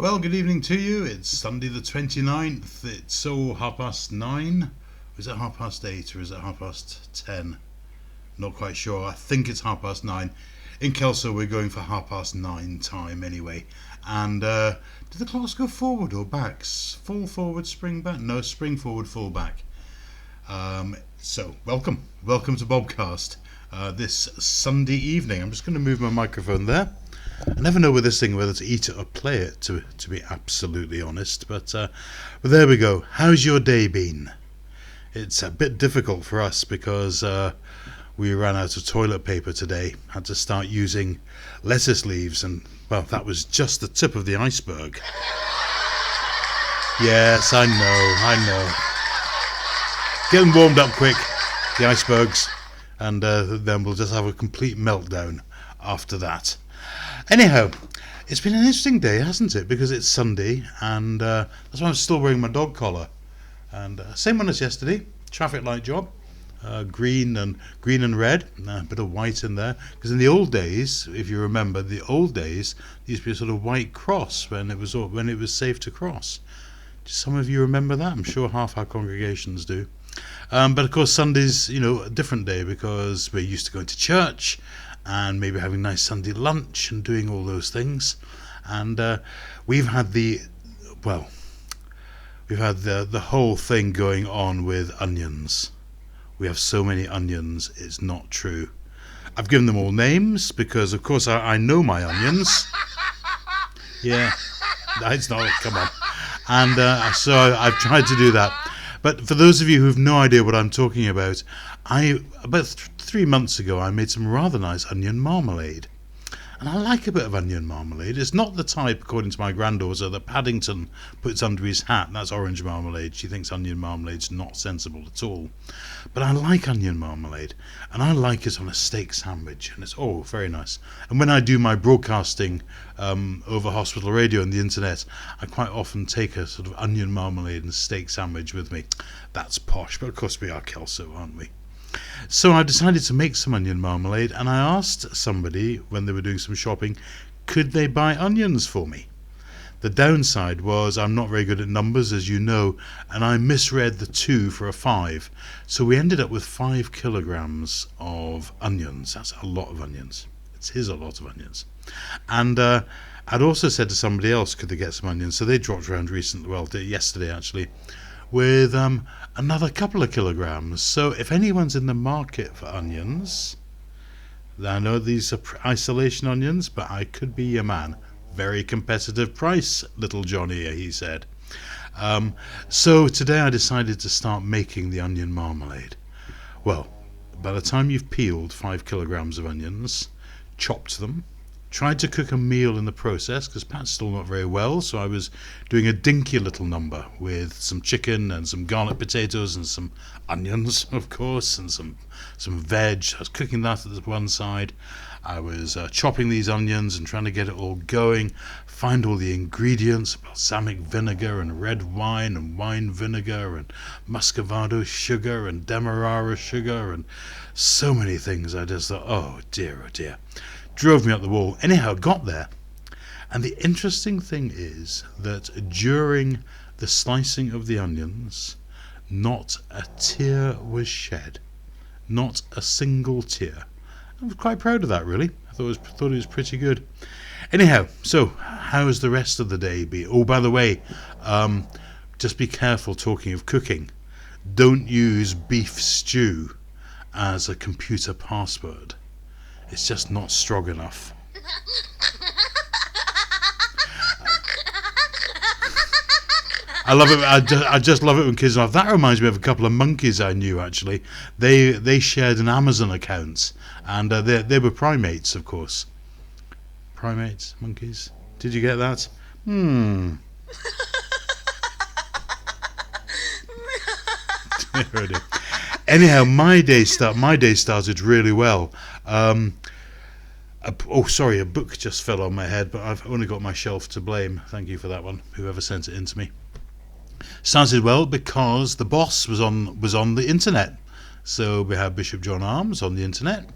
Well, good evening to you. It's Sunday the 29th. It's 9:30. Is it 8:30 or is it 10:30? Not quite sure. I think it's 9:30. In Kelso, we're going for 9:30 time anyway. And do the clocks go forward or back? Fall forward, spring back? No, spring forward, fall back. So, welcome to BOBCAST this Sunday evening. I'm just going to move my microphone there. I never know with this thing whether to eat it or play it, to be absolutely honest. But there we go. How's your day been? It's a bit difficult for us because we ran out of toilet paper today. Had to start using lettuce leaves, and well, that was just the tip of the iceberg. Yes, I know. Getting warmed up quick, the icebergs, and then we'll just have a complete meltdown after that. Anyhow, it's been an interesting day, hasn't it? Because it's Sunday, and that's why I'm still wearing my dog collar. And same one as yesterday, traffic light job, green and red, a bit of white in there. Because in the old days, if you remember, there used to be a sort of white cross when it was safe to cross. Do some of you remember that? I'm sure half our congregations do. But of course, Sunday's a different day because we're used to going to church and maybe having a nice Sunday lunch and doing all those things. And we've had the whole thing going on with onions. We have so many onions, it's not true. I've given them all names because, of course, I know my onions. Yeah, it's not, come on. And so I've tried to do that. But for those of you who have no idea what I'm talking about, about 3 months ago I made some rather nice onion marmalade. And I like a bit of onion marmalade. It's not the type, according to my granddaughter, that Paddington puts under his hat. That's orange marmalade. She thinks onion marmalade's not sensible at all. But I like onion marmalade, and I like it on a steak sandwich, and it's very nice. And when I do my broadcasting over hospital radio and the internet, I quite often take a sort of onion marmalade and steak sandwich with me. That's posh, but of course we are Kelso, aren't we? So I decided to make some onion marmalade, and I asked somebody when they were doing some shopping, could they buy onions for me? The downside was I'm not very good at numbers, as you know, and I misread the 2 for a 5. So we ended up with 5 kilograms of onions. That's a lot of onions. It is a lot of onions. And I'd also said to somebody else, could they get some onions? So they dropped around yesterday actually, with another couple of kilograms. So if anyone's in the market for onions, I know these are isolation onions, but I could be your man. Very competitive price, little Johnny, he said. So today I decided to start making the onion marmalade. Well, by the time you've peeled 5 kilograms of onions, chopped them, tried to cook a meal in the process because Pat's still not very well, so I was doing a dinky little number with some chicken and some garlic potatoes and some onions, of course, and some veg. I was cooking that at one side. I was chopping these onions and trying to get it all going, find all the ingredients, balsamic vinegar and red wine and wine vinegar and muscovado sugar and demerara sugar and so many things. I just thought, oh dear. Drove me up the wall. Anyhow, got there. And the interesting thing is that during the slicing of the onions, not a tear was shed. Not a single tear. I was quite proud of that, really. I thought it was pretty good. Anyhow, so how's the rest of the day been? Oh, by the way, just be careful talking of cooking. Don't use beef stew as a computer password. It's just not strong enough. I love it. I just love it when kids laugh. That reminds me of a couple of monkeys I knew, actually. They shared an Amazon account, and they were primates, of course. Primates, monkeys. Did you get that? Anyhow, my day started really well. A book just fell on my head, but I've only got my shelf to blame. Thank you for that one, whoever sent it in to me. Started well because the boss was on the internet. So we had Bishop John Arms on the internet,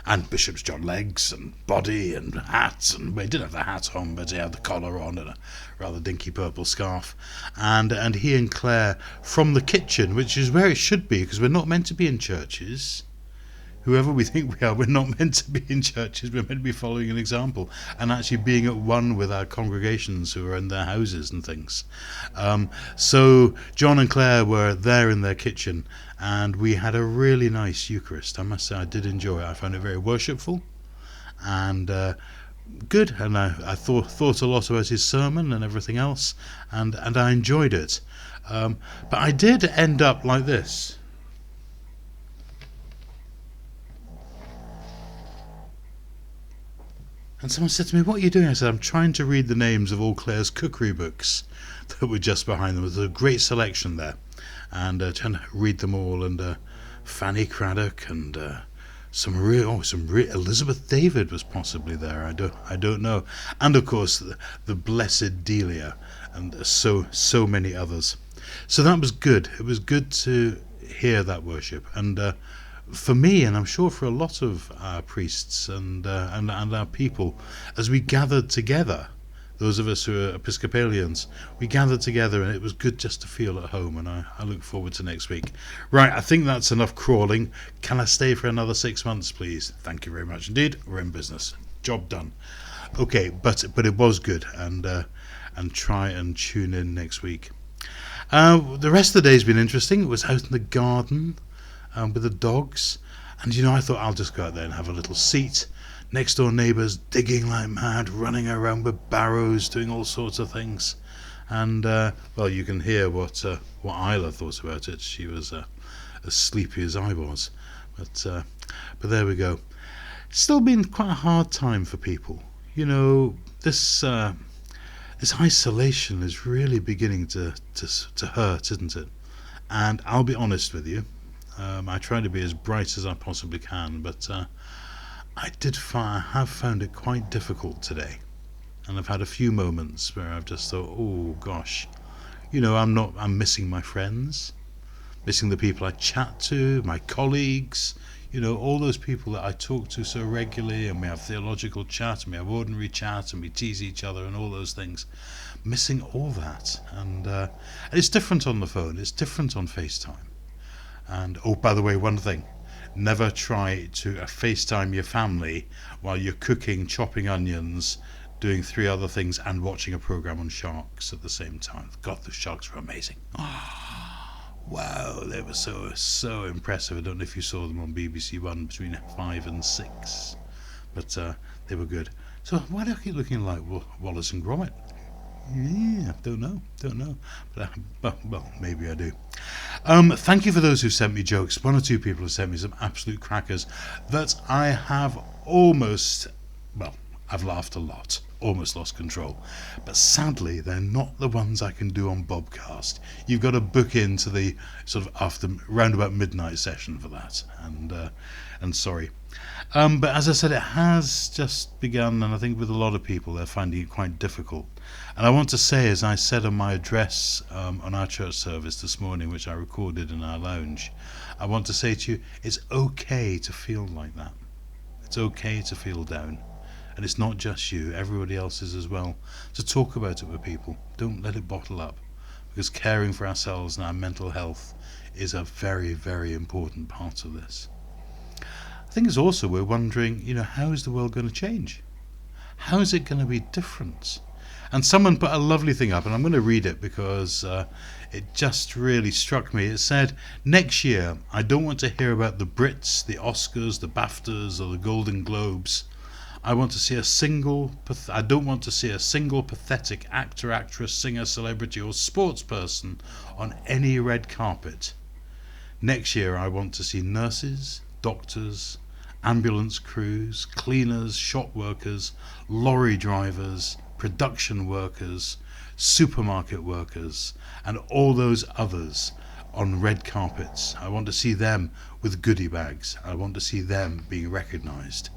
And Bishop's John legs and body and hats, and well, he didn't have the hat on, but he had the collar on and a rather dinky purple scarf. And he and Claire from the kitchen, which is where it should be, because we're not meant to be in churches. Whoever we think we are, we're not meant to be in churches. We're meant to be following an example and actually being at one with our congregations who are in their houses and things. So John and Claire were there in their kitchen, and we had a really nice Eucharist. I must say I did enjoy it. I found it very worshipful and good, and I thought a lot about his sermon and everything else, and I enjoyed it. But I did end up like this. And someone said to me, "What are you doing?" I said, "I'm trying to read the names of all Claire's cookery books that were just behind them. There's a great selection there. And trying to read them all. And Fanny Craddock and some real Elizabeth David was possibly there. I don't know. And of course the Blessed Delia and so many others. So that was good. It was good to hear that worship. And for me, and I'm sure for a lot of our priests and our people, as we gathered together, those of us who are Episcopalians, we gathered together, and it was good just to feel at home, and I look forward to next week. Right, I think that's enough crawling. Can I stay for another 6 months, please? Thank you very much indeed. We're in business. Job done. Okay, but it was good, and try and tune in next week. The rest of the day's been interesting. It was out in the garden with the dogs, and I thought I'll just go out there and have a little seat. Next door neighbours digging like mad, running around with barrows, doing all sorts of things. And well, you can hear what Isla thought about it. She was as sleepy as I was, but there we go. It's still been quite a hard time for people. This isolation is really beginning to hurt, isn't it? And I'll be honest with you. I try to be as bright as I possibly can, but I have found it quite difficult today, and I've had a few moments where I've just thought, oh gosh, I'm missing my friends, missing the people I chat to, my colleagues, all those people that I talk to so regularly, and we have theological chat, and we have ordinary chat, and we tease each other, and all those things. Missing all that, and it's different on the phone, it's different on FaceTime. And oh, by the way, one thing, never try to FaceTime your family while you're cooking, chopping onions, doing 3 other things, and watching a program on sharks at the same time. God, the sharks were amazing. Wow, they were so impressive. I don't know if you saw them on BBC One between 5 and 6, but they were good. So why do I keep looking like Wallace and Gromit? Yeah, don't know, but well, maybe I do. Thank you for those who sent me jokes. 1 or 2 people have sent me some absolute crackers that I have I've laughed a lot, almost lost control, but sadly they're not the ones I can do on BOBCAST. You've got to book into the sort of after round about midnight session for that, and sorry. But as I said, it has just begun, and I think with a lot of people they're finding it quite difficult. And I want to say, as I said on my address on our church service this morning, which I recorded in our lounge, I want to say to you, it's okay to feel like that. It's okay to feel down. And it's not just you, everybody else is as well. To talk about it with people. Don't let it bottle up. Because caring for ourselves and our mental health is a very, very important part of this. I think it's also we're wondering, how is the world going to change? How is it going to be different? And someone put a lovely thing up, and I'm going to read it because it just really struck me. It said, next year, I don't want to hear about the Brits, the Oscars, the BAFTAs, or the Golden Globes. I don't want to see a single pathetic actor, actress, singer, celebrity, or sports person on any red carpet. Next year, I want to see nurses, doctors, ambulance crews, cleaners, shop workers, lorry drivers, production workers, supermarket workers, and all those others on red carpets. I want to see them with goodie bags. I want to see them being recognised.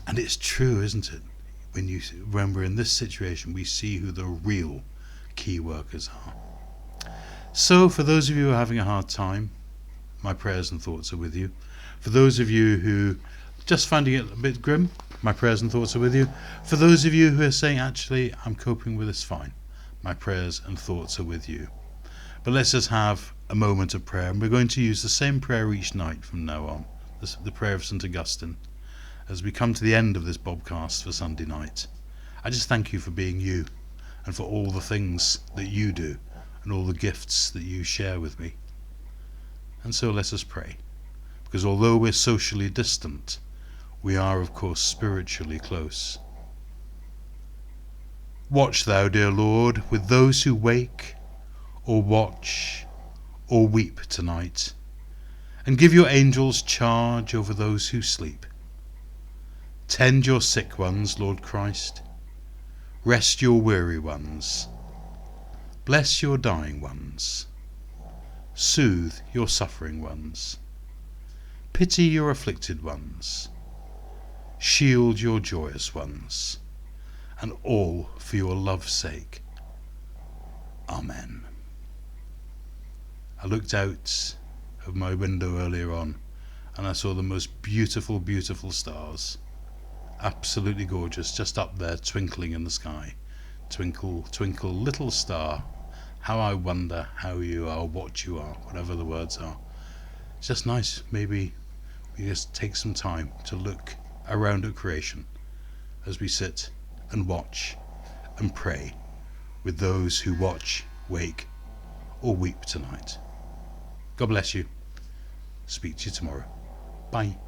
And it's true, isn't it? When we're in this situation, we see who the real key workers are. So for those of you who are having a hard time, my prayers and thoughts are with you. For those of you who just finding it a bit grim, my prayers and thoughts are with you. For those of you who are saying, actually, I'm coping with this fine, my prayers and thoughts are with you. But let's just have a moment of prayer, and we're going to use the same prayer each night from now on, the prayer of St. Augustine, as we come to the end of this BOBCAST for Sunday night. I just thank you for being you, and for all the things that you do, and all the gifts that you share with me. And so let us pray, because although we're socially distant, we are of course spiritually close. Watch thou, dear Lord, with those who wake, or watch, or weep tonight, and give your angels charge over those who sleep. Tend your sick ones, Lord Christ. Rest your weary ones. Bless your dying ones. Soothe your suffering ones. Pity your afflicted ones. Shield your joyous ones. And all for your love's sake. Amen. I looked out of my window earlier on and I saw the most beautiful, beautiful stars. Absolutely gorgeous, just up there twinkling in the sky. Twinkle, twinkle, little star, how I wonder how you are, what you are, whatever the words are. It's just nice. Maybe we just take some time to look around at creation as we sit and watch and pray with those who watch, wake, or weep tonight. God bless you. Speak to you tomorrow. Bye.